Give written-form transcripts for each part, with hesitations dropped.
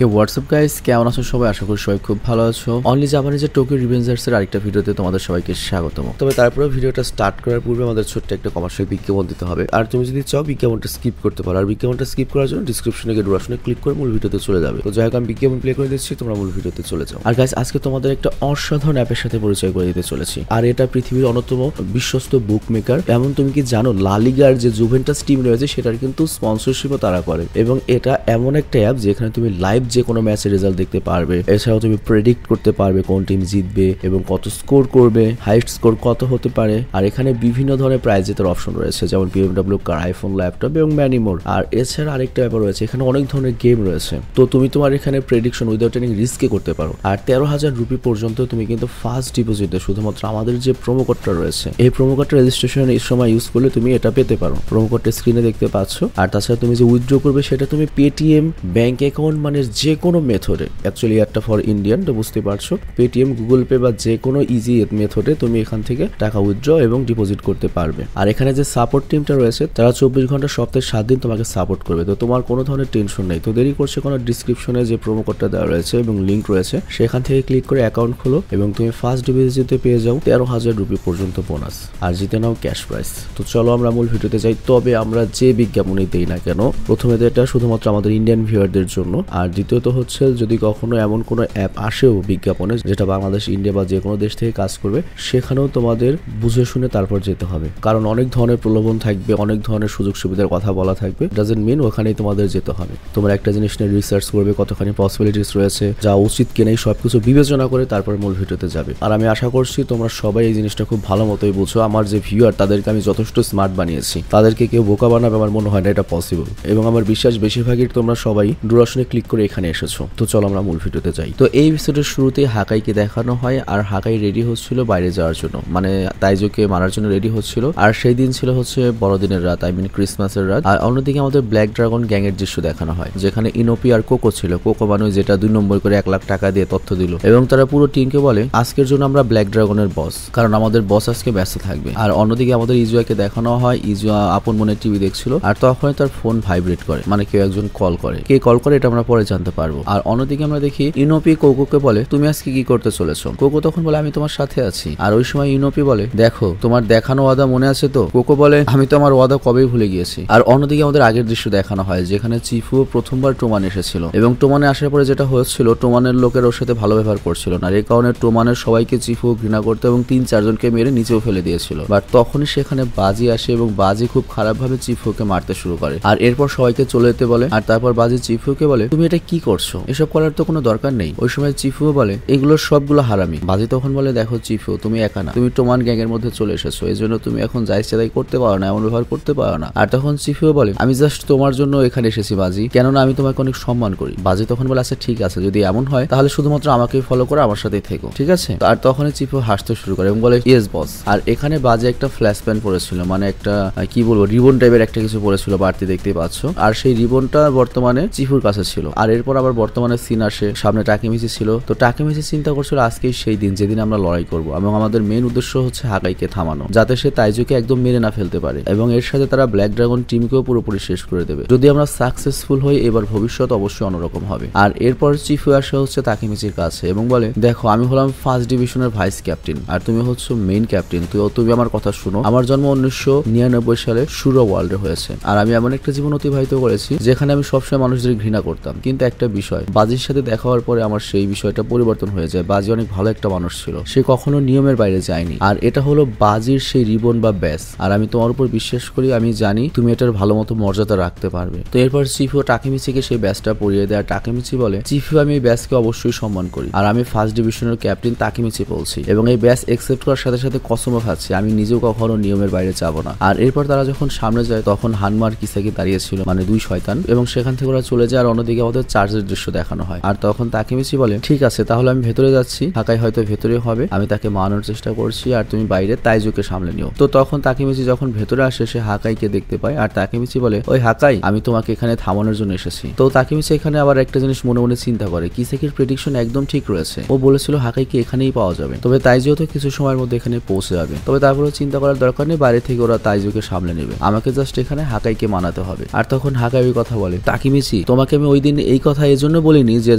হে WhatsApp guys, কেমন আছো সবাই? আশা করি সবাই খুব ভালো আছো। অনলি জাপানিজ টোকিও রিভেঞ্জার্স এর আরেকটা ভিডিওতে তোমাদের সবাইকে স্বাগতম। তবে তারপরে ভিডিওটা স্টার্ট করার পূর্বে আমাদের ছোট্ট একটা কমার্শিয়াল বিজ্ঞাপন দিতে হবে। আর তুমি যদি চাও বিজ্ঞাপনটা স্কিপ করতে পারো। আর বিজ্ঞাপনটা স্কিপ করার জন্য ডিসক্রিপশনে গিয়ে ডুরাশনে ক্লিক করে মূল ভিডিওতে চলে যাবে। তো যাই হোক, আমি বিজ্ঞাপন প্লে করে দিচ্ছি, তোমরা মূল ভিডিওতে চলে যাও। আর গাইস, আজকে তোমাদের একটা অসাধারণ অ্যাপের সাথে পরিচয় করে দিতে চলেছি। আর এটা পৃথিবীর অন্যতম বিশ্বস্ত বুক মেকার। এমন তুমি কি জানো, লা লিগার যে জুভেন্টাস টিম রয়েছে সেটার কিন্তু স্পন্সরশিপও তারা করে। এবং এটা এমন একটা অ্যাপ যেখানে তুমি লাইভ যে কোনো ম্যাচের রেজাল্ট দেখতে পারবে। এছাড়াও তুমি প্রেডিক্ট করতে পারবে কোন টিম জিতবে এবং কত স্কোর করবে, হাইস্ট স্কোর কত হতে পারে। আর এখানে বিভিন্ন ধরনের প্রাইজ জেতার অপশন রয়েছে, যেমন BMW কার, আইফোন, ল্যাপটপ এবং ম্যানি মোর। আর এছাড়া আরেকটা ব্যাপার রয়েছে, এখানে অনেক ধরনের গেম রয়েছে। তো তুমি তোমার এখানে প্রেডিকশন উইদাউট এনি রিস্কে করতে পারো। আর 13,000 রুপি পর্যন্ত তুমি কিন্তু ফার্স্ট ডিপোজিটে শুধুমাত্র আমাদের যে প্রোমো কোডটা রয়েছে, এই প্রোমো কোডটা রেজিস্ট্রেশন এই সময় ইউজ করলে তুমি এটা পেতে পারো। প্রোমো কোডটা স্ক্রিনে দেখতে পাচ্ছ। আর তাছাড়া তুমি যে উইথড্র করবে সেটা তুমি পেটিএম, ব্যাংক অ্যাকাউন্ট, মানে যে কোনো মেথডে, অ্যাকচুয়ালি একটা ফর ইন্ডিয়ান, তো বুঝতে পারছো, পেটিএম, গুগল পে বা যে কোনো ইজি মেথডে তুমি এখান থেকে টাকা উইথড্র এবং ডিপোজিট করতে পারবে। আর এখানে যে সাপোর্ট টিমটা রয়েছে তারা 24 ঘন্টা সপ্তাহে 7 দিন তোমাকে সাপোর্ট করবে। তো তোমার কোনো ধরনের টেনশন নেই। তো দেরি করছে কোনো, ডিসক্রিপশনে যে প্রোমো কোডটা দেওয়া রয়েছে এবং লিঙ্ক রয়েছে সেখান থেকে ক্লিক করে অ্যাকাউন্ট খোলো এবং তুমি ফার্স্ট ডিপোজিটে পেয়ে যাও 13,000 রুপি পর্যন্ত বোনাস। আর জিতে নাও ক্যাশ প্রাইস। তো চলো আমরা মূল ভিডিওতে যাই। তবে আমরা যে বিজ্ঞাপনই দেই না কেন, প্রথমে তো এটা শুধুমাত্র আমাদের ইন্ডিয়ান ভিউয়ারদের জন্য। আর দ্বিতীয়ত হচ্ছে, যদি কখনো এমন কোনো অ্যাপ আসেও বিজ্ঞাপনে যেটা বাংলাদেশ, ইন্ডিয়া বা যে কোনো দেশ থেকে কাজ করবে, সেখানেও তোমাদের বুঝে শুনে তারপর যেতে হবে। কারণ অনেক ধরনের প্রলোভন থাকবে, অনেক ধরনের সুযোগ সুবিধার কথা বলা থাকবে। ডাজন্ট মিন ওখানেই তোমাদের যেতে হবে। তোমরা একটা জিনিস নিয়ে রিসার্চ করবে, কতখানি পসিবিলিটিস রয়েছে, যা উচিত কিনা, সবকিছু বিবেচনা করে তারপর মূল ভিডিওতে যাবে। আর আমি আশা করছি তোমরা সবাই এই জিনিসটা খুব ভালো মতোই বুঝো। আমার যে ভিউয়ার, তাদেরকে আমি যথেষ্ট স্মার্ট বানিয়েছি। তাদেরকে কেউ বোকা বানাবে আমার মনে হয় না এটা পসিবল। এবং আমার বিশ্বাস বেশিরভাগই তোমরা সবাই ডুরাশনে ক্লিক করে এখানে এসেছো। তো চলো আমরা মূল ভিডিওতে যাই। তো এই এপিসোডের শুরুতে হাকাইকে দেখানো হয়। আর হাকাই রেডি হচ্ছিল বাইরে যাওয়ার জন্য, মানে তাইজোকে মারার জন্য রেডি হচ্ছিল। আর সেই দিন ছিল হচ্ছে বড়দিনের রাত, আই মিন ক্রিসমাসের রাত। আর অন্যদিকে আমাদের ব্ল্যাক ড্রাগন গ্যাং এর দৃশ্য দেখানো হয়, যেখানে ইনোপি আর কোকো ছিল। কোকো মানুষ যেটা 2 নম্বর করে 1 লাখ টাকা দিয়ে তথ্য দিল এবং তারা পুরো টিমকে বলে আজকের জন্য আমরা ব্ল্যাক ড্রাগনের বস, কারণ আমাদের বস আজকে ব্যস্ত থাকবে। আর অন্যদিকে আমাদের ইজুয়াকে দেখানো হয়, ইজুয়া আপন মনে টিভি দেখছিল। আর তখনই তার ফোন ভাইব্রেট করে, মানে কেউ একজন কল করে। কে কল করে এটা আমরা পরে জানতে পারবো। আর অন্যদিকে আমরা দেখি ইনোপি কোকোকে বলে তুমি আজকে কি করতে চলেছো? কোকো তখন বলে আমি তোমার সাথে আছি। আর ওই সময় ইনোপি বলে দেখো তোমার দেখানো ওয়াদা মনে আছে তো? কোকো বলে আমি তো আমার ওয়াদা কবেই ভুলে গিয়েছি। আর অন্যদিকে আমাদের আগের দৃশ্য দেখানো হয়, যেখানে চিফু প্রথমবার টোমান এসেছিল এবং টোমানে আসার পরে যেটা হয়েছিল, টোমানের লোকের ওর সাথে ভালো ব্যবহার করছিল না। এই কারণে টোমানের সবাইকে চিফু ঘৃণা করতে এবং 3-4 জনকে মেরে নিচেও ফেলে দিয়েছিল। বাট তখনই সেখানে বাজি আসে এবং বাজি খুব খারাপভাবে চিফুকে মারতে শুরু করে। আর এরপর সবাইকে চলে যেতে বলে। আর তারপর বাজি চিফুকে বলে তুমি এটা কি করছো, এসব করার তো কোনো দরকার নেই। ওই সময় চিফু বলে এগুলো সবগুলো হারামি। বাজি তখন বলে দেখো চিফু, তুমি একা না, তুমি টোমান গ্যাং এর মধ্যে চলে এসেছো, এই জন্য তুমি এখন যাই সেদাই করতে পারো না, এমন ব্যবহার করতে পারো না। আর তখন চিফু বলে আমি জাস্ট তোমার জন্য এখানে এসেছি বাজি, কেননা আমি তোমাকে অনেক সম্মান করি। বাজি তখন বলে আচ্ছা ঠিক আছে, যদি এমন হয় তাহলে শুধুমাত্র আমাকে ফলো করে আমার সাথেই থেকো, ঠিক আছে? আর তখনই চিফু হাসতে শুরু করে এবং বলে ইয়েস বস। আর এখানে বাজে একটা ফ্ল্যাশ প্যান পড়েছিল, মানে একটা কি বলবো, রিবন টাইপের একটা কিছু পড়েছিল, বাড়তি দেখতেই পাচ্ছ। আর সেই রিবনটা বর্তমানে চিফুর কাছে ছিল। আর এরপর আবার বর্তমানে সিন আসে, সামনে টাকিমিচি ছিল। তো টাকিমিচি চিন্তা করছিল আজকেই সেই দিন যেদিন আমরা লড়াই করব এবং আমাদের মেইন উদ্দেশ্য হচ্ছে হাকাইকে থামানো, যাতে সে তাইজুকে একদম মেরে না ফেলতে পারে। এবং এর সাথে তারা ব্ল্যাক ড্রাগন টিমকেও পুরোপুরি শেষ করে দেবে। যদি আমরা সাকসেসফুল হই, এবার ভবিষ্যৎ অবশ্যই অন্যরকম হবে। আর এরপর চিফু আসে হচ্ছে তাকিমিচির কাছে এবং বলে দেখো আমি হলাম ফার্স্ট ডিভিশনের ভাইস ক্যাপ্টেন আর তুমি হচ্ছে মেইন ক্যাপ্টেন। তুমি আমার কথা শুনো। আমার জন্ম 1999 সালে সুরো ওয়ার্ল্ডে হয়েছে। আর আমি এমন একটা জীবন অতিবাহিত করেছি যেখানে আমি সবসময় মানুষদের ঘৃণা করতাম। কিন্তু একটা বিষয়, বাজির সাথে দেখা হওয়ার পরে আমার সেই বিষয়টা পরিবর্তন হয়ে যায়। বাজি অনেক ভালো একটা মানুষ ছিল, সে কখনো নিয়মের বাইরে যায়নি। আর এটা হলো বাজির সেই রিবন বা ব্যাস। আর আমি তোমার উপর বিশ্বাস করি, আমি জানি তুমি এটার ভালো মতো মর্যাদা রাখতে পারবে। তো এরপর চিফু টাকিমিচিকে সেই ব্যাসটা পরিয়ে দেয়। আর টাকিমিচি বলে চিফু আমি এই ব্যাসকে অবশ্যই সম্মান করি আর আমি ফার্স্ট ডিভিশনের ক্যাপ্টেন তাকিমিচি বলছি এবং এই ব্যাস একসেপ্ট করার সাথে সাথে কসমও খাচ্ছি আমি নিজেও কখনো নিয়মের বাইরে যাব না। আর এরপর তারা যখন সামনে যায় তখন হানমার কিসাকি দাঁড়িয়েছিল, মানে 2 শয়তান, এবং সেখান থেকে ওরা চলে যায়। আর অন্যদিকে আমাদের চার্জের দৃশ্য দেখানো হয়। আর তখন তাকিমিচি বলে ঠিক আছে তাহলে আমি ভেতরে যাচ্ছি, হাকাই হয়তো ভেতরে হবে, আমি তাকে মানানোর চেষ্টা করছি আর তুমি বাইরে তাইজুকে সামলে নিও। তো তখন তাকিমিচি যখন ভেতরে আসে সে হাকাইকে দেখতে পায়। আর তাকিমিচি বলে ওই হাকাই, আমি তোমাকে এখানে থামানোর জন্য এসেছি। তো তাকিমিচি এখানে আবার একটা জিনিস মনে মনে চিন্তা করে, কিসাকির প্রেডিকশন একদম ঠিক রয়েছে। ও বলেছিল হাকাইকে এখানেই পাওয়া যাবে, তবে তাইজুও তো কিছু সময়ের মধ্যে এখানে পৌঁছে যাবে। তবে তারপরে চিন্তা করার দরকার নেই, বাইরে থেকে ওরা তাইজুকে সামলে নেবে, আমাকে জাস্ট এখানে হাকাইকে মানাতে হবে। আর তখন হাকাই ওই কথা বলে তাকিমিচি তোমাকে আমি ওই দিন এই কথা এই জন্য বলিনি যে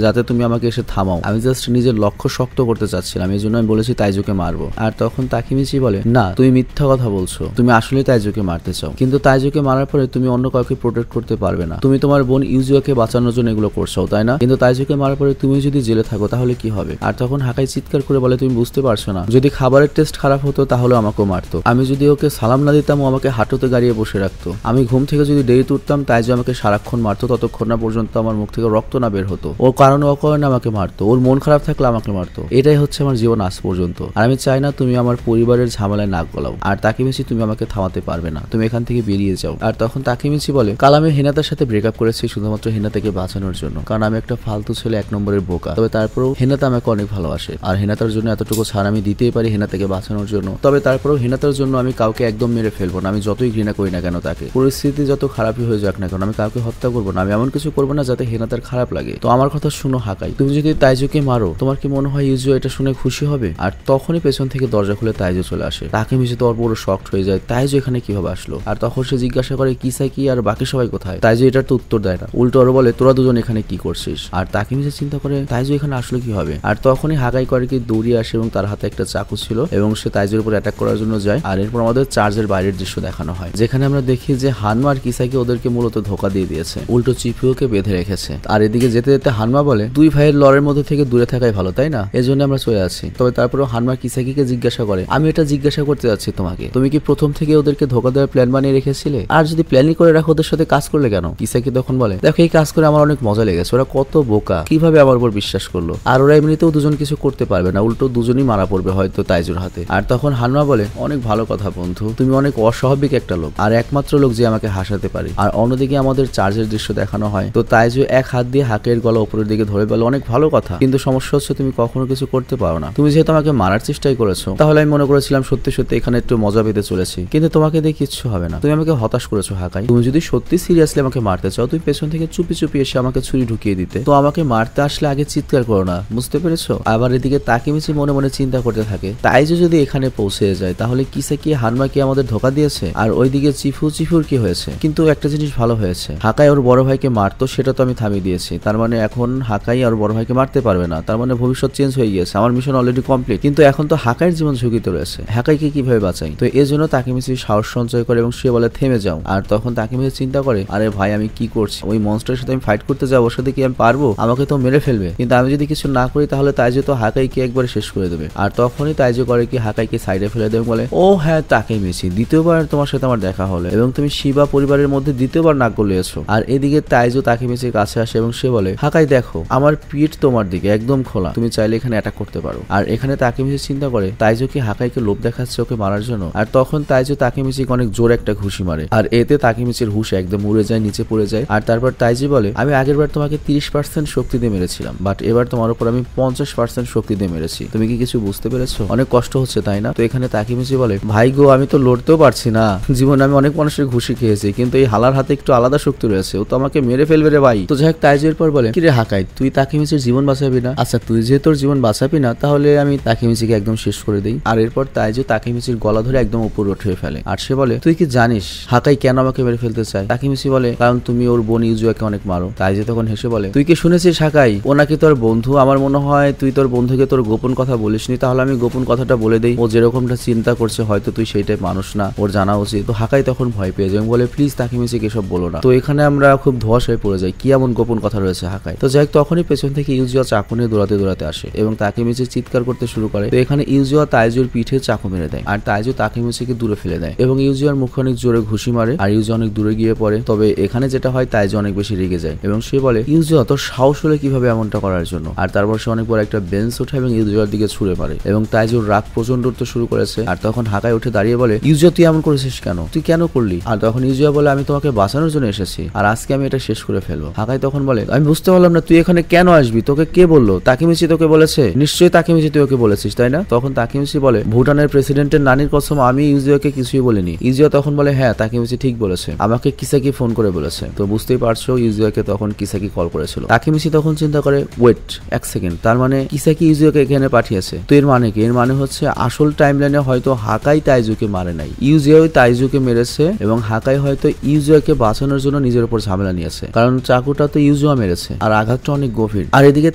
যাতে তুমি আমাকে এসে থামাও, আমি জাস্ট নিজের লক্ষ্য শক্ত করতে চাচ্ছিলাম, এই জন্য আমি বলেছি তাইজুকে মারবো। আর তখন তাকিমিচি বলে, না তুমি মিথ্যা কথা বলছো, তুমি আসলে তাইজুকে মারতে চাও, কিন্তু তাইজুকে মারার পরে তুমি অন্য কাউকে প্রোটেক্ট করতে পারবে না, তুমি তোমার বোন ইউজিওকে বাঁচানোর জন্য এগুলো করছো তাই না? কিন্তু তাইজুকে মারার পরে তুমি যদি জেলে থাকো তাহলে কি হবে? আর তখন হাকাই চিৎকার করে বলে, তুমি বুঝতে পারছো না, যদি খাবারের টেস্ট খারাপ হতো তাহলে আমাকেও মারতো, আমি যদি ওকে সালাম না দিতাম ও আমাকে হাঁটুতে গাড়িয়ে বসে রাখতো, আমি ঘুম থেকে যদি দেরিতে উঠতাম তাইজু আমাকে সারাক্ষণ মারতো ততক্ষণ না পর্যন্ত আমার মুখ থেকে রক্ত না বের হতো, ওর কারণে অকারণে আমাকে মারতো, ওর মন খারাপ থাকলে আমাকে মারতো। এটাই হচ্ছে আমার জীবন আজ পর্যন্ত, আর আমি চাই না তুমি আমার পরিবারের ঝামেলায় নাক গলাও। আর তাকিমিচি তুমি আমাকে থামাতে পারবে না, তুমি এখান থেকে বেরিয়ে যাও। আর তখন তাকিমিচি বলে, কাল আমি হেনাতার সাথে ব্রেকআপ করেছি শুধুমাত্র হেনাতাকে বাঁচানোর জন্য, কারণ আমি একটা ফালতু ছেলে, 1 নম্বরের বোকা। তবে তারপরেও হেনাতা আমাকে অনেক ভালোবাসে, আর হেনাতার জন্য এতটুকু ছাড় আমি দিতেই পারি হেনাতাকে বাঁচানোর জন্য। তবে তারপরেও হেনাতার জন্য আমি কাউকে একদম মেরে ফেলবো না, আমি যতই ঘৃণা করি না কেন তাকে, পরিস্থিতি যত খারাপই হয়ে যাক না কেন আমি কাউকে হত্যা করবো না, আমি এমন কিছু করবো না যাতে হেনাতার খারাপ লাগে। তো আমার কথা শুনো হাকাই, তুমি যদি তাইজুকে মারো তোমার কি মনে হয় ইউজিও এটা শুনে খুশি হবে? আর তখনই পেছন থেকে দরজা খুলে তাইজু চলে আসে। তাকিমিচি তো পুরো শকড হয়ে যায়, তাইজু এখানে কিভাবে আসলো? আর তখন সে জিজ্ঞাসা করে কিসাকি আর বাকি সবাই কোথায়? তাইজু এটার তো উত্তর দেয় না, উল্টো আরো বলে তোরা দুজন এখানে কি করছিস? আর তাকিমিচি চিন্তা করে তাইজু এখানে আসলো কি হবে। আর তখনই হাকাই করে কি দৌড়িয়ে আসে এবং তার হাতে একটা চাকু ছিল এবং সে তাইজুর উপর অ্যাটাক করার জন্য যায়। আর এরপর আমাদের চার্জের বাইরের দৃশ্য দেখানো হয়, যেখানে আমরা দেখি যে হানমা আর কিসাকি ওদেরকে মূলত ধোকা দিয়ে দিয়েছে, উল্টো চিফিওকে বেঁধে রেখেছে। আর এদিকে যেতে যেতে হানমা বলে, দুই ভাইয়ের লড়ের মধ্যে থেকে দূরে থাকাই ভালো তাই না, এজন্য আমরা চলে আসছি। তবে তারপরেও হানমা কিসাকিকে জিজ্ঞাসা করে, আমি এটা জিজ্ঞাসা করতে যাচ্ছি তোমাকে, তুমি কি প্রথম থেকে ওদেরকে ধোকা দেওয়ার প্ল্যান বানিয়ে রেখেছিলে? আর যদি প্ল্যানই করে রাখো ওদের সাথে কাজ করলে কেন? কিসাকি তখন বলে, দেখো এই কাজ করে আমার অনেক মজা লেগেছে, ওরা কত বোকা, কিভাবে আমার উপর বিশ্বাস করলো, আর ওরা এমনিতেও দুজন কিছু করতে পারবে না, উল্টো দুজনই মারা পড়বে হয়তো তাইজুর হাতে। আর তখন হানমা বলে, অনেক ভালো কথা বন্ধু, তুমি অনেক অস্বাভাবিক একটা লোক, আর একমাত্র লোক যে আমাকে হাসাতে পারে। আর অন্যদিকে আমাদের চার্জের দৃশ্য দেখানো হয়, তো তাইজু এক হাত দিয়ে হাকের গলা উপরের দিকে ধরে বলে, অনেক ভালো কথা, কিন্তু সমস্যা হচ্ছে তুমি কখনো কিছু করতে পারো না, তুমি যেহেতু আমাকে মারার চেষ্টাই করেছো তাহলে আমি মনে করেছিলাম সত্যি সত্যি এখানে একটু মজা পেতে চলেছি, কিন্তু তোমাকে দিয়ে কিচ্ছু হবে না, তুমি আমাকে হতাশ করেছো হাকাই। তুমি যদি সত্যি সিরিয়াসলি আমাকে মারতে চাও তুমি পেছন থেকে চুপি চুপি এসে আমাকে ছুরি ঢুকিয়ে দিতে, তো আমাকে মারতে আসলে আগে চিৎকার করো না, বুঝতে পেরেছো? আবার এদিকে তাকিমিচি মনে মনে চিন্তা করতে থাকে, তাইজু যদি এখানে পৌঁছে যায় তাহলে কিসাকি হানমা কি আমাদের ধোকা দিয়েছে? আর ওইদিকে চিফুর কি হয়েছে? কিন্তু একটা জিনিস ভালো হয়েছে, হাকাই ওর বড় ভাইকে মারতো সেটা তো আমি থামিয়ে দিয়েছি, তার মানে এখন হাকাই আর বড় ভাইকে মারতে পারবে না, তার মানে ভবিষ্যৎ চেঞ্জ হয়ে গিয়েছে, আমার মিশন অলরেডি কমপ্লিট। কিন্তু এখন তো হাকাইয়ের জীবন ঝুঁকিতে রয়েছে, হাকাইকে কিভাবে বাঁচাই? তো এই জন্য তাকিমিচি সাহস সঞ্চয় করে এবং সে বলে থেমে যাও। আর তখন তাকিমিচি চিন্তা করে, আরে ভাই আমি কি করছি, ওই মনস্টারের সাথে আমি ফাইট করতে যাবো, ওর সাথে কি আমি পারবো? আমাকে তো মেরে ফেলবে, কিন্তু আমি যদি কিছু না করি তাহলে তাইজু তো হাকাইকে একবারে শেষ করে দেবে। আর তখনই তাইজু করে কি হাকাইকে সাইডে ফেলে দেবে, বলে ও হ্যাঁ তাকিমিচি, দ্বিতীয়বার তোমার সাথে আমার দেখা হলো এবং তুমি শিবা পরিবারের মধ্যে দ্বিতীয়বার নাক গলিয়েছো। আর এদিকে তাইজু তাকিমিচির কাছে আসে এবং সে বলে, হাকাই দেখো আমার পিঠ তোমার দিকে একদম খোলা, তুমি চাইলে এখানে অ্যাটাক করতে পারো। আর এখানে তাকিমিচি চিন্তা করে তাইজু কি হাকাইকে লোভ দেখাচ্ছে ওকে মারার জন্য। আর তখন তাইজু তাকিমিচিকে অনেক জোর একটা ঘুষি মারে, আর এতে তাকিমিচির হুশ একদম উড়ে যায়, নিচে পড়ে যায়। আর তারপর তাইজু বলে, আমি আগের বার তোমাকে 30% শক্তি দিয়ে মেরেছিলাম, বাট এবার তোমার উপর আমি 50% শক্তি দিয়ে মেরেছি, তুমি কি কিছু বুঝতে পেরেছো? অনেক কষ্ট হচ্ছে তাই না? তো এখানে তাকিমিচি বলে, ভাই গো আমি তো লড়তেও পারছি না, জীবনে আমি অনেক মানুষের ঘুষি খেয়েছি, কিন্তু এই হালার হাতে একটু আলাদা শক্তি রয়েছে, ও তো আমাকে মেরে ফেলবে রে ভাই। তো যাই হোক তাইজু এরপর বলে, কিরে হাকাই তুই তাকিমিচির জীবন বাঁচাবি না? আচ্ছা তুই যে তোর জীবন বাঁচাবি না তাহলে আমি তাকিমিচিকে একদম শেষ করে দিই। আর এরপর তাইজু তাকিমিচির গলা ধরে একদম উপর উঠিয়ে ফেলে। আর সে বলে, তুই কি জানিস হাকাই কেন আমাকে মেরে ফেলতে চায়? তাকিমিচি বলে, কারণ তুমি ওর বোন ইউজুয়াকে অনেক মারো। তাইজু তখন হেসে বলে, তুই কি শুনেছিস হাকাই ও নাকি তোর বন্ধু? আমার মনে হয় তুই তোর বন্ধুকে তোর গোপন কথা বলিসনি, তাহলে আমি গোপন কথাটা বলে দেই, ও যেরকমটা চিন্তা করছে হয়তো তুই সেইটাই মানুষ না, ওর জানা উচিত। তো হাকাই তখন ভয় পেয়ে যায় এবং বলে, প্লিজ তাকিমিচিকে এসব বলো না। তো এখানে আমরা খুব ধোঁয়াশ হয়ে পড়ে যাই, কি এমন গোপন কথা রয়েছে হাকাই। তো যাই হোক তখনই পেছন থেকে ইউজুয়া চাকু নিয়ে দৌড়াতে দৌড়াতে আসে এবং তাকিমিচি চিৎকার করতে শুরু করে। তো এখানে ইউজুয়া তাইজুর পিঠে চাকু মেরে দেয় আর তাইজু তাকিমিচিকে দূরে ফেলে দেয় এবং ইউজুয়ার মুখে অনেক জোরে ঘুষি মারে আর ইউজুয়া অনেক দূরে গিয়ে পড়ে। তবে এখানে যেটা হয় তাইজু অনেক বেশি রেগে যায় এবং সে বলে, ইউজুয়া তোর সাহস হলে কিভাবে এমনটা করার জন্য? আর তারপর সে অনেক বড় একটা বেঞ্চ ওঠে এবং ইউজুয়ার দিকে ছুড়ে মারে এবং তাইজুর রাগ প্রচন্ড উঠতে শুরু করেছে। আর তখন হাকাই উঠে দাঁড়িয়ে বলে, ইউজুয়া তুই এমন করেছিস কেন? তুই কেন করলি? আর তখন ইউজুয়া বলে, আমি তোমাকে বাঁচানোর জন্য এসেছি আর আজকে আমি এটা শেষ করে ফেলবো। হাকাই তখন বলে, আমি বুঝতে পারলাম না তুই এখানে কেন আসবি, তোকে কে বললো? তাকিমিচি তোকে বলেছে? নিশ্চয়ই তাকিমিচি তুই ওকে বলেছিস তাই না? তখন তাকিমিচি বলে, ভুটানের প্রেসিডেন্টের নানির কসম আমি ইউজুয়াকে কিছুই বলিনি। ইউজুয়া তখন বলে, হ্যাঁ তাকিমিচি ঠিক বলেছে, আমাকে কিসাকি ফোন করে বলেছে। তো বুঝতেই পারছো ইউজুয়াকে তখন কিসাকি কল করেছিল। তাকিমিচি তখন চিন্তা করে, ওয়েট এক সেকেন্ড, তার মানে কিসাকি ইউজুয়াকে এখানে পাঠিয়েছে। তো এর মানে কি? এর মানে হচ্ছে আসল টাইমলাইনে হয়তো হাকাই তাইজুকে মারে নাই, ইউজুয়াই তাইজুকে মেরেছে এবং হাকাই হয়তো ইউজুয়াকে বাঁচানোর জন্য নিজের উপর ঝামেলা নিয়েছে, কারণ চাকুটা তো ইউজুয়া মেরেছে আর আঘাতটা অনেক গভীর। আর এদিকে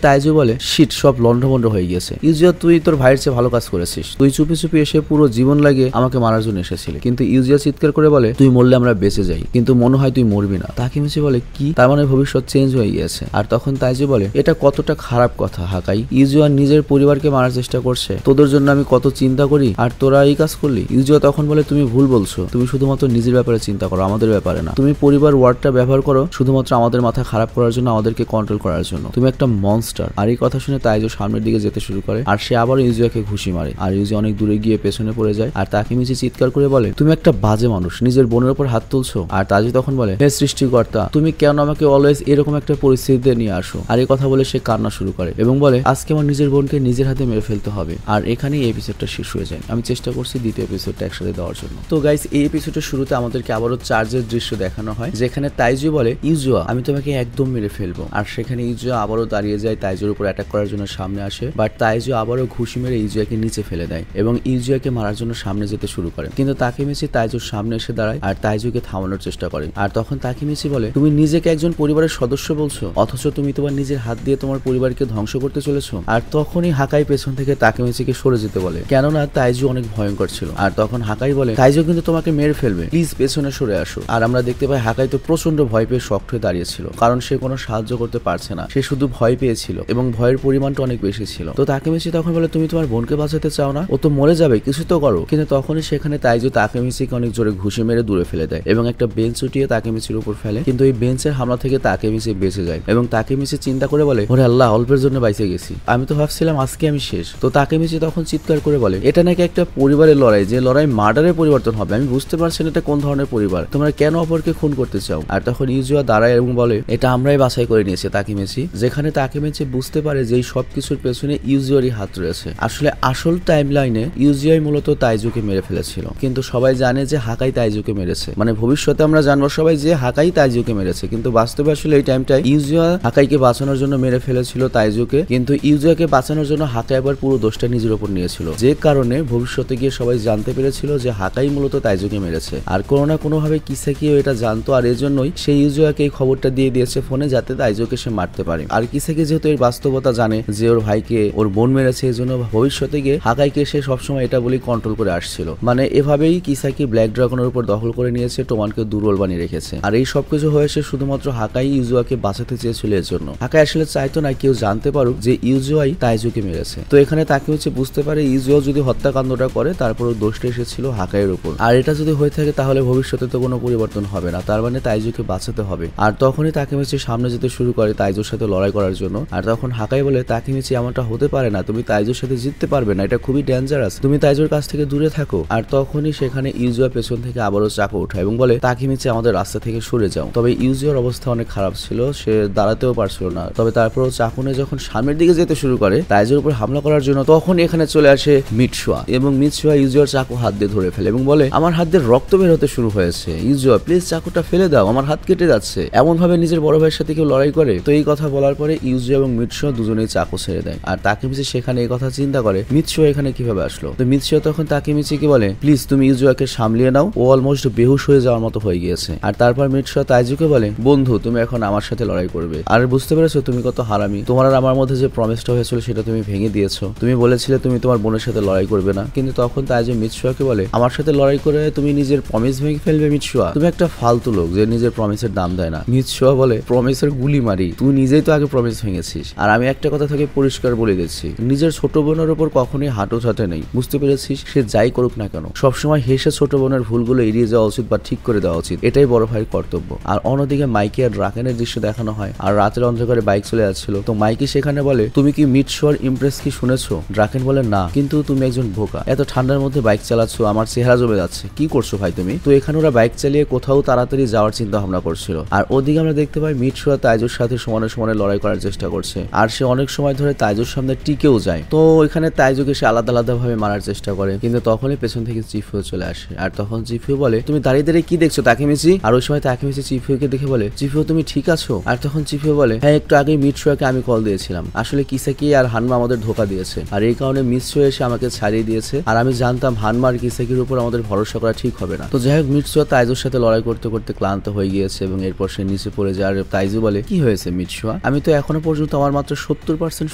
তাইজু বলে শিট, সব লন্ডভন্ড হয়ে গিয়েছে। ইউজুয়া তুই তোর ভাইয়ের চেয়ে ভালো কাজ করেছিস, তুই চুপি চুপি এসে পুরো জীবন লাগে আমাকে মারার জন্য এসেছিলি। কিন্তু ইউজুয়া চিৎকার করে বলে তুই মরলে আমরা বেঁচে যাই, কিন্তু মনে হয় তুই মরবি না। তাকেমিচি বলে কি, তার মানে ভবিষ্যৎ চেঞ্জ হয়ে গিয়েছে। আর তখন তাইজু বলে এটা কতটা খারাপ কথা হাকাই, ইউজুয়া নিজের পরিবারকে মারার চেষ্টা করছে, তোদের জন্য আমি কত চিন্তা করি আর তোরা এই কাজ করলি। ইউজুয়া তখন বলে তুমি ভুল বলছো, তুমি শুধুমাত্র নিজের ব্যাপারে চিন্তা করো, আমাদের ব্যাপারে না। তুমি পরিবার ওয়ার্ডটা ব্যবহার করো শুধুমাত্র আমাদের মাথা খারাপ করার জন্য, আমাদেরকে কন্ট্রোল করার জন্য। তুমি একটা মনস্টার। আর এই কথা শুনে তাইজু সামনের দিকে যেতে শুরু করে আর সে আবার ইউজুয়াকে ঘুষি মারে। আর ইউজুয়া অনেক দূরে গিয়ে পেছনে পড়ে যায়। আর তাকেমিচি চিৎকার করে বলে তুমি একটা বাজে মানুষ, নিজের বোনের উপর হাত তুলছো। আর তাইজু তখন বলে হে সৃষ্টিকর্তা, তুমি কেন আমাকে অলওয়েজ এরকম একটা পরিস্থিতিতে নিয়ে আসো। আর এই কথা বলে সে কান্না শুরু করে এবং বলে আজকে আমার নিজের বোনকে নিজের হাতে মেরে ফেলতে হবে। আর এখানেই এই এপিসোডটা শেষ হয়ে যায়। আমি চেষ্টা করছি দ্বিতীয় এপিসোডটা একসাথে দেওয়ার জন্য। তো গাইস, এই এপিসোডের শুরুতে আমাদেরকে আবারও চার্জের দৃশ্য দেখানো হয়, যেখানে তাইজু বলে ইউজুয়া আমি তোমাকে একদম মেরে ফেলবো। আর সেখানে ইউজুয়া আবারও দাঁড়িয়ে যায়, তাইজুর উপর অ্যাটাক করার জন্য সামনে আসে। বাট তাইজু আবারও ঘুষি মেরে ইউজুয়াকে নিচে ফেলে দেয় এবং ইউজুয়াকে মারার জন্য সামনে যেতে শুরু করে। কিন্তু তাকেমিচি তাইজুর সামনে এসে দাঁড়ায় আর তাইজুকে থামানোর চেষ্টা করে। আর তখন তাকেমিচি বলে তুমি নিজেকে একজন পরিবারের সদস্য বলছো, অথচ তুমি তোমার নিজের হাত দিয়ে তোমার পরিবারকে ধ্বংস করতে চলেছো। আর তখনই হাকাই পেছন থেকে তাকেমিচিকে সরে যেতে বলে, কেননা তাইজু অনেক ভয়ঙ্কর ছিল। আর তখন হাকাই বলে তাইজু কিন্তু তোমাকে মেরে ফেলবে, প্লিজ পেছনে সরে আসো। আর আমরা দেখতে পাই হাকাই তো প্রচন্ড ভয় পেয়ে শক্ত হয়ে দাঁড়িয়েছিল, কারণ সে কোনো সাহায্য করতে পারছে না, সে শুধু ভয় পেয়েছিল এবং ভয়ের পরিমাণটা অনেক বেশি ছিল। তো তাকেমিচি তখন বলে তুমি তোমার বোনকে বাঁচাতে চাও না, ও তো মরে যাবে, কিছু তো করো। কিন্তু তখনই সেখানে তাইজু তাকেমিচিকে অনেক জোরে ঘুষি মেরে দূরে ফেলে দেয় এবং একটা বেঞ্চ উঠিয়ে তাকেমিচির উপর ফেলে। কিন্তু এই বেঞ্চের হামলা থেকে তাকেমিচি বেঁচে যায় এবং তাকেমিচি চিন্তা করে বলে ওরে আল্লাহ, অল্পের জন্য বাইচে গেছি, আমি তো ভাবছিলাম আজকে আমি শেষ। তো তাকেমিচি তখন চিৎকার করে বলে এটা নাকি একটা পরিবারের লড়াই, যে লড়াই মার্ডারের পরিবর্তন হবে। আমি বুঝতে পারছি না এটা কোন ধরনের পরিবার, তোমরা কেন অপরকে খুন করতে চাও। আর তখন ইউজুয়া দাঁড়ায় এবং বলে এটা আমরাই বাছাই করে নিয়েছে তাকেমিচি। যেখানে তাকেমিচি বুঝতে পারে যে এই সবকিছুর পেছনে ইউজুয়ারই হাত রয়েছে। আসলে আসল টাইম লাইনে ইউজুয়াই মূলত তাইজুকে মেরে ফেলেছিল, কিন্তু সবাই জানে যে হাকাই তাইজুকে মেরেছে। মানে ভবিষ্যতে আমরা জানবো সবাই যে হাকাই তাইজুকে মেরেছে, কিন্তু বাস্তবে আসলে এই টাইমটাই ইউজুয়া হাকাইকে বাঁচানোর জন্য মেরে ফেলেছিল তাইজুকে। কিন্তু ইউজুয়াকে বাঁচানোর জন্য হাকাই আবার পুরো দোষটা নিজের উপর নিয়েছিল, যে কারণে ভবিষ্যতে গিয়ে সবাই জানতে পেরেছিল যে হাকাই মূলত তাইজুকে মেরেছে। আর কোনো না কোনো ভাবে কিসাকিও এটা জানতো, আর এজন্যই সে ইউজুয়াকে এই খবরটা দিয়ে দিয়েছে ফোনে, যাতে তাইজুকে সে মারতে পারে। আর কিসাকি যেহেতু এর বাস্তবতা জানে যে ওর ভাইকে ওর বোন মেরেছে, এই জন্য ভবিষ্যতে গিয়ে হাকাইকে সে সবসময় এটা বলেই কন্ট্রোল করে আসছিল। মানে এভাবেই কিসাকি ব্ল্যাক ড্রাগনের উপর দখল করে নিয়েছে, টোমানকে দুর্বল বানিয়ে রেখেছে। আর এই সবকিছু হয়েছে শুধুমাত্র হাকাই ইউজুয়াকে বাঁচাতে চেয়েছিল এর জন্য। হাকাই আসলে চাইতো না কেউ জানতে পারুক যে ইউজুয়াই তাইজুকে মেরেছে। তো এখানে তাকে হচ্ছে বুঝতে পারে ইউজুয়া যদি হত্যাকাণ্ডটা করে তারপরও দোষটা এসেছিল হাকাইয়ের উপর। আর এটা যদি হয়ে থাকে তাহলে ভবিষ্যতে তো কোনো পরিবর্তন হবে না, তার মানে তাইজুকে বাঁচাতে হবে। আর তখনই তাকেমিচি সামনে যেতে শুরু করে তাইজুর সাথে লড়াই করার জন্য। আর তখন হাকাই বলে তাকেমিচি এমনটা হতে পারে না, তুমি তাইজুর সাথে জিততে পারবে না, এটা খুবই ডেঞ্জারাস, তুমি তাইজুর কাছ থেকে দূরে থাকো। আর তখনই সেখানে ইউজুয়া পেছন থেকে আবারও চাকু উঠায় এবং বলে তাকেমিচি আমাদের রাস্তা থেকে সরে যাও। তবে ইউজুয়ার অবস্থা অনেক খারাপ ছিল, সে দাঁড়াতেও পারছিল না। তবে তারপরও চাকুনে যখন সামনের দিকে যেতে শুরু করে তাইজুর উপর হামলা করার জন্য, তখন এখানে চলে আসে মিটসুয়া এবং মিটসুয়া ইউজুয়ার চাকু হাত দিয়ে ধরে ফেলে এবং বলে আমার হাত দিয়ে রক্ত বের হতে শুরু হয়েছে, ইউজুয়া প্লিজ চাকুটা ফেলে দাও, আমার হাত কেটে যাচ্ছে। এমন ভাবে নিজের বড় ভাইয়ের সাথে কেউ লড়াই করে? তো এই কথা বলার পরে ইউজুয়া এবং মিটসুয়া দুজনেই চাকু ছেড়ে দেয়। আর তাকেমিচি সেখানে এই কথা চিন্তা করে মিটসুয়া এখানে কিভাবে আসলো। তো মিটসুয়া তখন তাকেমিচিকে বলে প্লিজ তুমি ইউজুয়াকে সামলিয়ে নাও, ও অলমোস্ট বেহুশ হয়ে যাওয়ার মতো হয়ে গিয়েছে। আর তারপর মিটসুয়া তাইজুকে বলে বন্ধু তুমি এখন আমার সাথে লড়াই করবে। আর বুঝতে পেরেছো তুমি কত হারামি, তোমার আর আমার মধ্যে যে প্রমিসটা হয়েছিল সেটা তুমি ভেঙে দিয়েছো। তুমি বলেছিলে তুমি তোমার বোনের সাথে লড়াই করবে না, কিন্তু তখন তাইজু মিটসুয়াকে বলে আমার সাথে লড়াই করে তুমি নিজের প্রমিস ভেঙে ফেলবে। মিটসুয়া তুমি একটা ফালতু লোক যে নিজের প্রমিসের দাম দেয় না। মিটসুয়া বলে প্রমিসের গুলি মারি, তুই নিজেই তো আগে প্রমিস ভেঙেছিস। আর আমি একটা কথা থেকে পরিষ্কার বলে দিচ্ছি, নিজের ছোট বোনের উপর কখনোই হাঁটু ছাটে নেই, বুঝতে পেরেছিস? সে যাই করুক না কেন সবসময় হেসে ছোট বোনের ভুলগুলো এড়িয়ে যাওয়া উচিত বা ঠিক করে দেওয়া উচিত, এটাই বড় ভাইয়ের কর্তব্য। আর অন্যদিকে মাইকি আর ড্রাকেনের দৃশ্য দেখানো হয়, আর রাতের অন্ধকারে বাইক চলে যাচ্ছিল। তো মাইকি সেখানে বলে তুমি কি মিটসুয়ার ইমপ্রেস কি শুনেছো? ড্রাকেন বলে না, কিন্তু তুমি একজন বোকা, এত ঠান্ডার মধ্যে বাইক চালাচ্ছ, আমার চেহারা জমে যাচ্ছে, কি করছো ভাই তুমি? তো এখানে ওরা বাইক চালিয়ে কোথাও তাড়াতাড়ি যাওয়ার চিন্তা ভাবনা করছিল। আর ওদিকে আমরা দেখতে পাই মিটসুয়া তাইজুর সাথে সমানে সমানে লড়াই করার চেষ্টা করছে, আর সে অনেক সময় ধরে তাইজুর সামনে টিকেও যায়। তো এখানে তাইজুকে সে আলাদা আলাদা ভাবে মারার চেষ্টা করে, কিন্তু তখনই পেছন থেকে চিফিও চলে আসে। আর তখন চিফিও বলে তুমি দাঁড়িয়ে দাঁড়িয়ে কি দেখছো তাকেমিচি? আর ওই সময় তাকেমিচি চিফিওকে দেখে বলে চিফিও তুমি ঠিক আছো? আর তখন চিফিও বলে হ্যাঁ, একটু আগে মিটসুয়াকে আমি কল দিয়েছিলাম, আসলে কিসাকি আর হানমা আমাদের ধোকা দিয়েছে, আর এই কারণে মিটসুয়া এসে আমাকে ছাড়িয়ে দিয়েছে। আর আমি জানতাম হানমা আর কিসাকির উপর আমাদের ভরসা করা ঠিক হবে না। তো যাই হোক মিটসুয়া তাইজুর সাথে লড়াই করতে করতে ক্লান্ত হয়ে গিয়েছে এবং এরপর সে নিচে পড়ে যায়। আর তাইজু বলে কি হয়েছে মিৎসুয়া, আমি তো এখনো পর্যন্ত আমার মাত্র 70%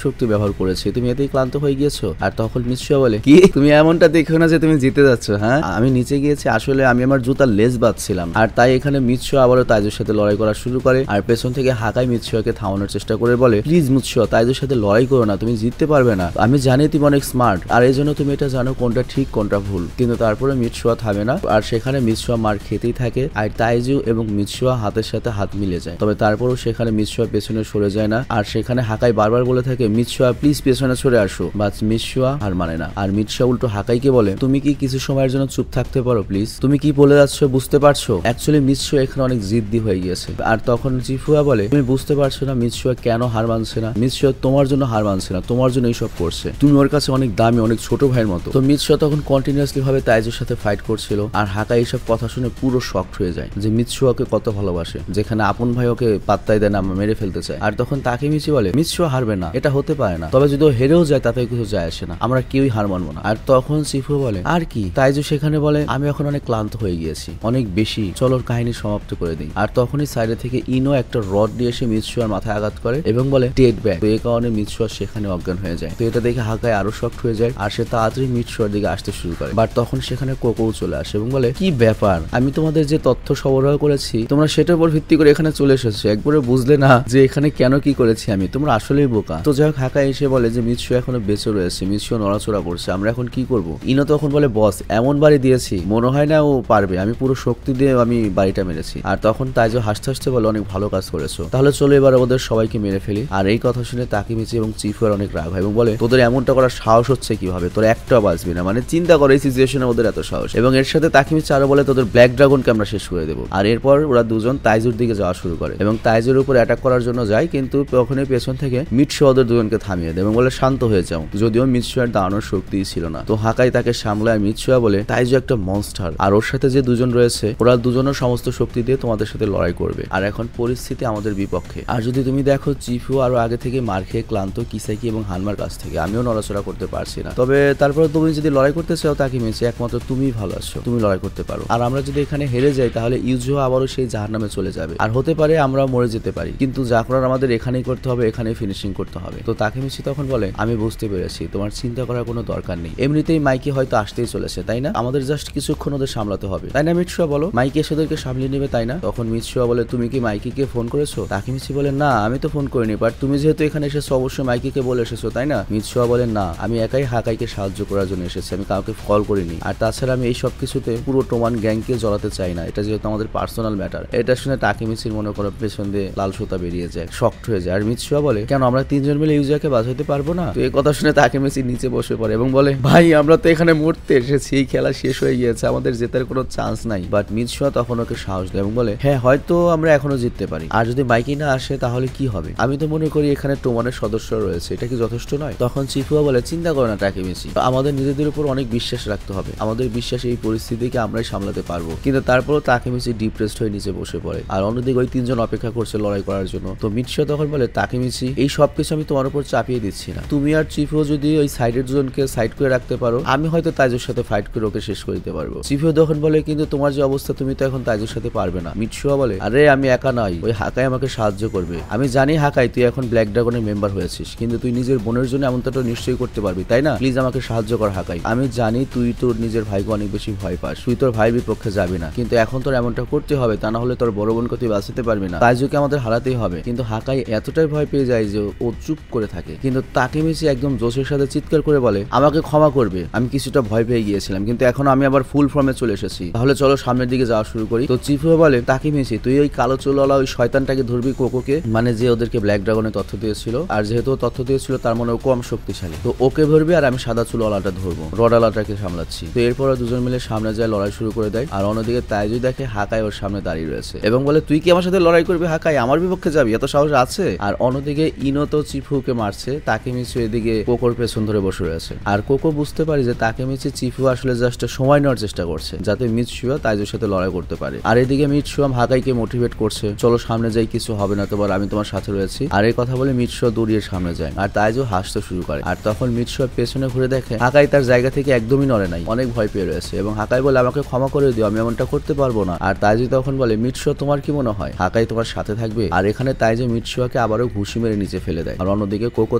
শক্তি ব্যবহার করেছি, তুমি এতেই ক্লান্ত হয়ে গিয়েছো। আর তখন মিৎসুয়া বলে কি তুমি এমনটা দেখো না যে তুমি জিতে যাচ্ছ, হ্যাঁ আমি নিচে গিয়েছি, আসলে আমি আমার জুতার লেস বাঁধছিলাম। আর তাই এখানে মিৎসুয়া আবারও তাইজুর সাথে লড়াই করা শুরু করে। আর পেছন থেকে হাকাই মিৎসুয়াকে থামানোর চেষ্টা করে বলে প্লিজ মিৎসুয়া তাইজুর সাথে লড়াই করো না, তুমি জিততে পারবে না, আমি জানি তুমি অনেক স্মার্ট আর এই জন্য তুমি এটা জানো কোনটা ঠিক কোনটা ভুল। কিন্তু তারপরে মিৎসুয়া থামে না আর সেখানে মিৎসুয়া মার খেতেই থাকে। আর তাইজু এবং মিৎসুয়া হাতের সাথে হাত মিলে যায়, তবে তারপরও সেখানে মিৎসুয়া পেছনে সরে যায় না। আর সেখানে হাকাই বারবার বলে থাকে মিৎসুয়া প্লিজ পেছনে সরে আসো, বাট মিৎসুয়া হার মানে না। আর মিৎসুয়া উল্টো হাকাইকে বলে তুমি কি কিছু সময়ের জন্য চুপ থাকতে পারো প্লিজ, তুমি কি বলে যাচ্ছ বুঝতে পারছো। অ্যাকচুয়ালি মিৎসুয়া এখানে অনেক জিদ্দি হয়ে গিয়েছে। আর তখন চিফুয়া বলে তুমি বুঝতে পারছো না মিৎসুয়া কেন হার মানছে না, মিৎসুয়া তোমার জন্য হার মানছে না, তোমার জন্য এইসব করছে, তুমি ওর কাছে অনেক দামি অনেক ছোট ভাইয়ের মতো। তো মিৎসুয়া তখন কন্টিনিউয়াসলি ভাবে তাইজুর সাথে ফাইট করছিল। আর হাকাই এইসব কথা শুনে পুরো শকড হয়ে যায় যে মিৎসুয়াকে কত ভালোবাসে, যেখানে আপন ভাই ওকে পাত্তাই দেয় না, মেরে ফেলতে চায়। আর তখন তাকেমিচি বলে মিৎসুয়া হারবে না, এটা হতে পারে না, তবে যদি ও হেরেও যায় তাতে কিছু যায় আসে না, আমরা কেউই হার মানবো না। আর তখন চিফু বলে আর কি, তাইজু সেখানে বলে আমি এখন অনেক ক্লান্ত হয়ে গিয়েছি, অনেক বেশি, চলো কাহিনী সমাপ্ত করে দিই। আর তখনই সাইডে থেকে ইনো একটা রড দিয়ে এসে মিৎসুয়ার মাথায় আঘাত করে এবং বলে টেট ব্যাক। তো এই কারণে মিৎসুয়া সেখানে অজ্ঞান হয়ে যায়। তো এটা দেখে হাকাই আরো শক্ট হয়ে যায় আর সে তাড়াতাড়ি মিৎসুয়ার দিকে আসতে শুরু করে। বাট তখন সেখানে কোকো চলে আসে এবং বলে কি ব্যাপার, আমি তোমাদের যে তথ্য সরবরাহ করেছি তোমরা সেটার উপর ভিত্তি করে এখানে চলে এসেছো, একবারে বুঝলে না যে এখানে কেন কি করেছি আমি, তোমরা আসলেই বোকা। তো যাই হোক হাকাই এসে বলে যে মিৎসুয়া এখনো বেঁচে রয়েছে, মিৎসুয়া নড়াচড়া করছে, আমরা এখন কি করব। ইনো তখন বলে বস এমন বাড়ি দিয়েছি মনে হয় না ও পারবে, আমি পুরো শক্তি দিয়ে আমি বাড়িটা মেরেছি। আর তখন তাইজু হাসতে হাসতে বলে অনেক ভালো কাজ করেছো, তাহলে চলো এবার ওদের সবাইকে মেরে ফেলি। আর এই কথা শুনে তাকেমিচি এবং চিফুয়ার অনেক রাগ হয় এবং বলে তোদের এমনটা করার সাহস হচ্ছে কিভাবে, তোরা একটা বাঁচবি না, মানে চিন্তা করে এই সিচুয়েশনে ওদের এত সাহস। এবং এর সাথে তাকেমিচি আরো বলে তোদের ব্ল্যাক ড্রাগনকে আমরা শেষ করে দেবো। আর এরপর ওরা দুজন তাইজুর দিকে যাওয়া শুরু করে এবং তাইজুর উপর অ্যাটাক করার জন্য যায়, কিন্তু তখনই পেছন থেকে মিৎসুয়া ওদের দুজনকে থামিয়ে দেয় এবং বলে শান্ত হয়ে যাও, যদিও মিৎসুয়ার দাঁড়ানোর শক্তি ছিল না। তো হাকাই তাকে সামলায়। মিৎসুয়া বলে তাইজু একটা মনস্টার আর ওর সাথে যে দুজন রয়েছে ওরা দুজনের সমস্ত শক্তি দিয়ে তোমাদের সাথে লড়াই করবে, আর এখন পরিস্থিতি আমাদের বিপক্ষে। আর যদি তুমি দেখো চিফু আরো আগে থেকে মার খেয়ে ক্লান্ত কিসাকি এবং হানমার কাছ থেকে, আমিও নড়াচড়া করতে পারছি না, তবে তারপরে তুমি যদি লড়াই করতে চাও তাকে মিছি একমাত্র তুমিই ভালো আছো, তুমি লড়াই করতে পারো। আর আমরা যদি এখানে হেরে যাই তাহলে ইউজো আবারও সেই জাহান্নামে চলে যাবে, আর হতে পারে আমরা মরে যেতে পারি, কিন্তু যা করার আমাদের এখানেই করতে হবে, এখানেই ফিনিশিং করতে হবে। তো তাকে মিছি তখন বলে আমি বুঝতে পেরেছি, তোমার চিন্তা করার কোনো দরকার নেই, এমনিতেই মাইকি হয়তো আসতেই চলেছে তাই না, আমাদের জাস্ট কিছুক্ষণ ওদের সামলাতে হবে তাই না মিৎসুয়া বলো, মাইকি এসে ওদেরকে সামলিয়ে নেবে তাই না। তখন মিৎসুয়া বলে তুমি কি মাইকিকে ফোন করেছো। তাকেমিচি বলে না আমি তো ফোন করিনি, বাট তুমি যেহেতু এখানে এসেছো অবশ্যই মাইকিকে বলে এসেছো তাই না। মিৎসুয়া বলে না আমি একাই হাকাইকে সাহায্য করার জন্য এসেছি, আমি কাউকে কল করিনি, আর তাছাড়া আমি এই সব কিছুতে পুরো টোমান গ্যাংকে জড়াতে চাই না, এটা যেহেতু আমাদের পার্সোনাল ম্যাটার। এটা শুনে তাকেমিচির মনে করো পেছন দিয়ে লাল সুতা বেরিয়ে যায়, শক্ট হয়ে যায়। আর মিৎসুয়া বলে কেন আমরা তিনজন মিলে ইউজাকে বাঁচাতে পারবো না। তো এই কথা শুনে তাকেমিচি নিচে বসে পড়ে এবং বলে ভাই আমরা তো এখানে মরতে এসেছি, এই খেলা শেষ হয়ে গিয়েছে, আমাদের জেতার কোনো চান্স নাই। বাট মিৎসুয়া তখন ওকে সাহস দেয় এবং বলে হ্যাঁ হয়তো আমরা এখনো জিততে পারি, আর যদি মাইকি না আসে তাহলে কি হবে, আমি তো মনে করি এখানে টোমানের সদস্য রয়েছে, এটা কি যথেষ্ট নয়। তখন চিফুয়া বলে চিন্তা করো না তাকেমিচি, আমাদের নিজেদের উপর অনেক বিশ্বাস রাখতে হবে, আমাদের বিশ্বাস এই পরিস্থিতিকে আমরাই সামলাতে পারবো। কিন্তু তারপরও তাকেমিচি ডিপ্রেসড হয়ে নিচে বসে পড়ে। আর অন্যদিকে ওই তিনজন অপেক্ষা করছে লড়াই করার জন্য। তো মিৎসুয়া তখন বলে তাকেমিচি এই সবকিছু আমি তোমার উপর চাপিয়ে দিচ্ছি না, তুমি আর চিফুও যদি ওই সাইডের দুজনকে সাইড করে রাখতে পারো আমি হয়তো তাইজুর সাথে ফাইট করে ওকে শেষ করে দিতে পারবো। চিফুও তখন বলে কিন্তু তোমার যে অবস্থা তুমি তো এখন তাইজুর সাথে পারবে না। মিৎসুয়া বলে আরে আমি একা নই, ওই হাকাই আমাকে সাহায্য করবে, আমি জানি হাকাই তুই এখন ব্ল্যাক ড্রাগনের মেম্বার হয়েছিস, কিন্তু তুই নিজের বোনের জন্য এমনটা নিশ্চয়ই করতে পারবি তাই না, প্লিজ আমাকে সাহায্য কর হাকাই, আমি জানি তুই তোর নিজের ভাইকে অনেক বেশি ভয় পাস, তুই তোর ভাইয়ের বিপক্ষে যাবি না, কিন্তু এখন তোর এমনটা করতে হবে, তা না হলে তোর বড় বোনকে তুই বাঁচাতে পারবি না, তাইজুকে আমাদের হারাতেই হবে। কিন্তু হাকাই এতটাই ভয় পেয়ে যায় যে ও চুপ করে থাকে। কিন্তু তাকেমিচি একদম জোশের সাথে চিৎকার করে বলে আমাকে ক্ষমা করবে, আমি কিছুটা ভয় পেয়ে গিয়েছিলাম, কিন্তু এখন আমি আবার ফুল ফর্মে চলে এসেছি, তাহলে চলো সামনের দিকে যাওয়া শুরু করি। তো চিফুও বলে তাকেমিচি তুই ওই কালো চুলওয়ালা ওই শয়তানটাকে ধরবি, কোকোকে, মানে যে ওদেরকে ব্ল্যাক ড্রাগনের তথ্য দিয়েছিল, আর যেহেতু তথ্য দিয়েছিল তার মানে ও কম শক্তিশালী, তো ওকে ধরবি আর আমি সাদা চুলওয়ালাটা ধরবো, রডালাটাকে সামলাচ্ছি। তো এরপর দুজন মিলে সামনে যায়, লড়াই শুরু করে দেয়। আর অন্যদিকে তাইজু দেখে হাকাই ওর সামনে দাঁড়িয়ে রয়েছে এবং বলে তুই কি আমার সাথে লড়াই করবি হাকাই, আমার বিপক্ষে যাবি, এত সাহস আছে। আর অন্যদিকে ইনো তো চিফুকে মারছে, তাকেমিচি এদিকে কোকোর পেছন ধরে বসে রয়েছে। আর কোকো বুঝতে পারি যে তাকেমিচি চিফু আসলে জাস্ট সময় নেওয়ার চেষ্টা করছে যাতে মিৎসুয়া তাইজুর সাথে লড়াই করতে পারে। আর এদিকে মিৎসুয়া হাকাইকে মোটিভেট করছে চলো সামনে যাই, কিছু হবে না তোমার, আমি তোমার সাথে রয়েছি। আর এই কথা বলে মিৎসুয়া দৌড়িয়ে সামনে যায় আর তাইজু হাসতে শুরু করে। আর তখন মিৎসুয়া পেছনে ঘুরে দেখে হাকাই তার জায়গা থেকে একদমই নড়ে নাই, অনেক ভয় পেয়ে রয়েছে এবং হাকাই বলে আমাকে ক্ষমা করে দিও, আমি এমনটা করতে পারবো না। আর তাইজু তখন বলে মিৎসুয়া তোমার কি মনে হয় হাকাই তোমার সাথে সাথে থাকবে। আর এখানে তাইজো মিৎসুয়াকে আবারও ঘুষি মেরে নিচে ফেলে দেয়। আর অন্যদিকে কোকো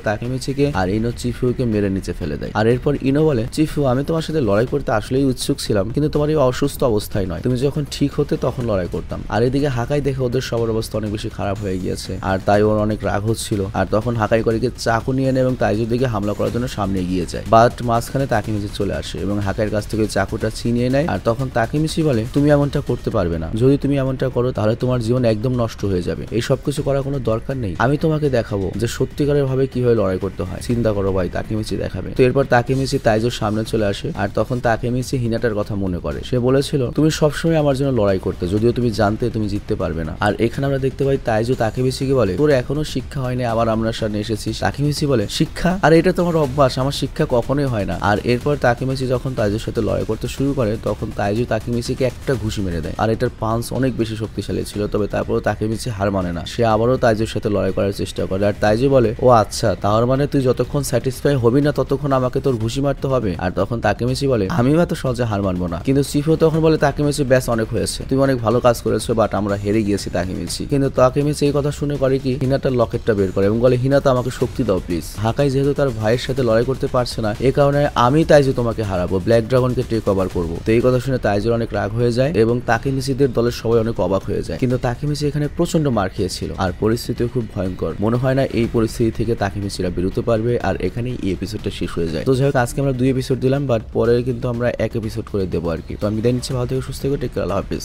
তাকেমিচিকে আর ইনো চিফুকে মেরে নিচে ফেলে দেয়। আর এরপর ইনো বলে, চিফু আমি তোমার সাথে লড়াই করতে আসলেই উৎসুক ছিলাম, কিন্তু তোমার এই অসুস্থ অবস্থায় নয়, তুমি যখন ঠিক হতে তখন লড়াই করতাম। আর এদিকে হাকাই দেখে ওদের সবার অবস্থা অনেক বেশি খারাপ হয়ে গিয়েছে, আর তাই ওর অনেক রাগ হচ্ছিল। আর তখন হাকাই করিকে চাকু নিয়ে নেয় এবং তাইজোর দিকে হামলা করার জন্য সামনে এগিয়ে যায়। বাট মাঝখানে তাকেমিচি চলে আসে এবং হাকাইয়ের কাছ থেকে চাকুটা ছিনিয়ে নেয়। আর তখন তাকেমিচি বলে, তুমি এমনটা করতে পারবে না, যদি তুমি এমনটা করো তাহলে তোমার জীবন একদম নষ্ট হয়ে যাবে, এই সবকিছু করার কোনো দরকার নেই, আমি তোমাকে দেখাবো যে সত্যিকারের ভাবে কিভাবে লড়াই করতে হয়, চিন্তা করো ভাই, তাকেমিচি দেখাবে। তো এরপর তাকেমিচি তাইজোর সামনে চলে আসে। আর তখন তাকেমিচি হিনাটার কথা মনে করে, সে বলেছিল তুমি সবসময় আমার জন্য লড়াই করতে, যদিও তুমি জানতে তুমি জিততে পারবে না। আর এখানে আমরা দেখতে পাই তাইজো তাকেমিচিকে বলে, তোর এখনো শিক্ষা হয়নি, আবার আমরা সামনে এসেছিস। তাকেমিচি বলে, শিক্ষা? আর এটা তোমার অভ্যাস, আমার শিক্ষা কখনোই হয় না। আর এরপর তাকেমিচি যখন তাইজোর সাথে লড়াই করতে শুরু করে তখন তাইজো তাকেমিচিকে একটা ঘুষি মেরে দেয়। আর এটার পাঞ্চ অনেক বেশি শক্তিশালী ছিল, তবে তারপরও তাকেমিচি হার মানে না, সে আবারও তাইজোর সাথে লড়াই করার চেষ্টা করে। আর তাইজো বলে, ও আচ্ছা, তার মানে তুই যতক্ষণ স্যাটিসফাই হবি না ততক্ষণ আমাকে তোর ঘুষি মারতে হবে। আর তখন তাকেমিচি বলে, আমি এত সহজে হার মানবো না। কিন্তু চিফু তখন বলে, তাকেমিচি ব্যাস অনেক হয়েছে, তুমি অনেক ভালো কাজ করেছো, বাট আমরা হেরে গিয়েছি তাকেমিচি। কিন্তু তাকেমিচি এই কথা শুনে করে কি, হিনাটার লকেটটা বের করে এবং বলে, হিনাতা আমাকে শক্তি দাও প্লিজ। হাকাই যেহেতু তার ভাইয়ের সাথে লড়াই করতে পারছে না, এ কারণে আমি তাইজো তোমাকে হারাবো, ব্ল্যাক ড্রাগনকে টেক ওভার করবো। তো এই কথা শুনে তাইজোর অনেক রাগ হয়ে যায় এবং তাকেমিচিদের দলের সবাই অনেক অবাক হয়ে যায়। কিন্তু তাকেমিচি এখানে প্রচন্ড মার খেয়েছিল আর পরিস্থিতিও খুব ভয়ঙ্কর, মনে হয় না এই পরিস্থিতি থেকে তাকেমিচিরা বেরোতে পারবে। আর এখানেই এই এপিসোডটা শেষ হয়ে যায়। তো যাই হোক, আজকে আমরা 2 এপিসোড দিলাম, বাট পরে কিন্তু আমরা 1 এপিসোড করে দেবো আর কি। তো আমি বিদায় নিচ্ছি, ভালো থেকে সুস্থ থেকে, টেক কেয়ার, আল্লাহ হাফেজ।